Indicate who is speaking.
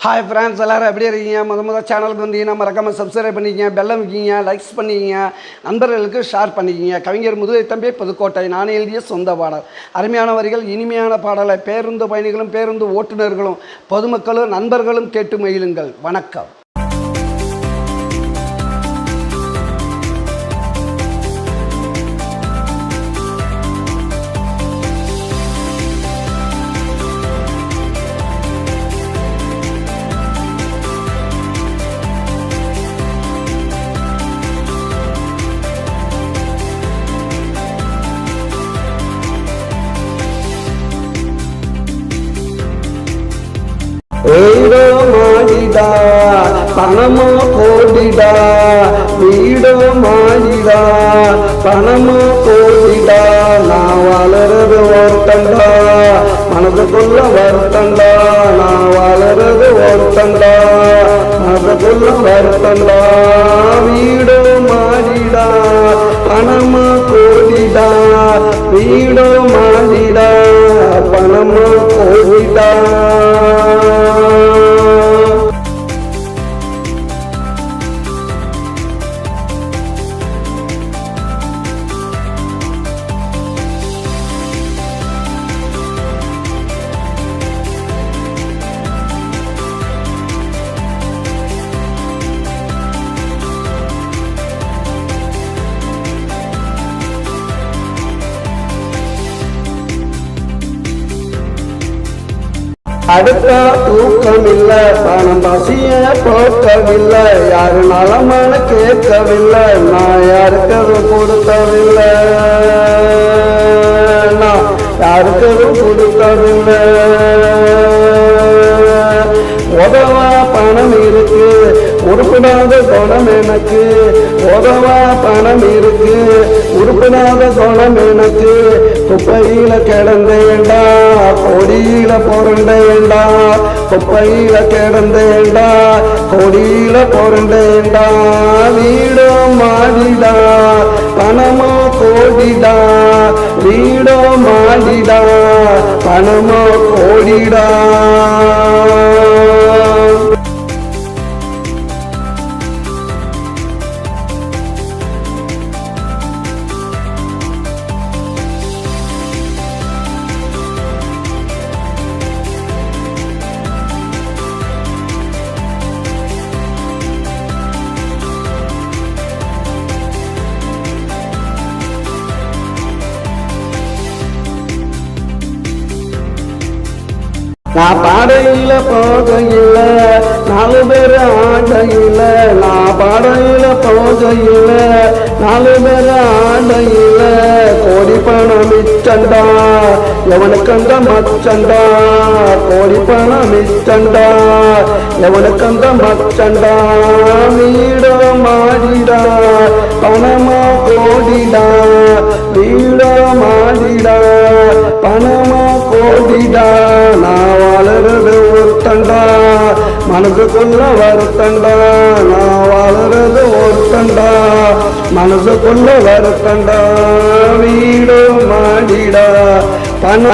Speaker 1: Hi friends, எல்லோரும் எப்படி இருக்கீங்க? முதல் சேனலுக்கு வந்தீங்கன்னா மறக்காமல் சப்ஸ்கிரைப் பண்ணிக்கிங்க, பெல்லம் வைக்கிங்க, லைக்ஸ் பண்ணிக்கிங்க, நண்பர்களுக்கு ஷேர் பண்ணிக்கிங்க. கவிஞர் முதுகை தம்பி புதுக்கோட்டை. நான் எழுதிய சொந்த பாடல். அருமையான வரிகள், இனிமையான பாடலை பேருந்து பயணிகளும் பேருந்து ஓட்டுநர்களும் பொதுமக்களும் நண்பர்களும் கேட்டு மகிழுங்கள். வணக்கம். வீடோ மாடிடா, பணமோ கோடிடா, வீடோ மாடிடா, பணமோ கோடிடா, நான் வளர்றது ஒருத்தண்டா, மனதுக்குள்ள வருத்தண்டா, நான் வளர்றது ஒருத்தண்டா, மனதுக்குள்ள வருத்தண்டா. வீடோ மாடிடா, பணமோ கோடிடா, வீடோ மாடிடா, பணமோ கோடிடா. அடுத்தா தூக்கம் இல்ல, பணம் பசிய போக்கவில்லை, யாரு நலமான கேட்கவில்லை, நான் யாருக்கது கொடுக்கவில்லை, நான் யாருக்கது கொடுக்கவில்லை. உதவா பணம் இருக்கு, உருப்படாத குணம் எனக்கு, உதவா பணம் இருக்கு, உருப்படாத குணம் எனக்கு. குப்பையில கிடந்தேண்டா, கொடியில பொருண்டேண்டா, குப்பையில கிடந்தேண்டா, கொடியில பொருண்டேண்டா. வீடோ மாடிடா, பணமோ கோடிடா, வீடோ மாடிடா, பணமோ கோடிடா. நான் பாடையில போகையில, நாலு பேர் ஆண்டையில, நான் பாடையில போகையில, நாலு பேர் ஆண்டையில, கோடி பணம் மிச்சண்டா, எவனுக்கந்த மச்சண்டா, கோடி பணம் மிச்சண்டா, எவனுக்கந்த மச்சண்டா. வீடோ மாடிடா, பணமோ கோடிடா, வீடோ மாடிடா, பணமோ கோடிடா, நான் வளர்றது ஒருத்தண்டா, மனசுக்குள்ள வருத்தண்டா, நான் வளர்றது ஒருத்தண்டா, மனசுக்குள்ள வருத்தண்டா. வீடோ மாடிடா, பணம்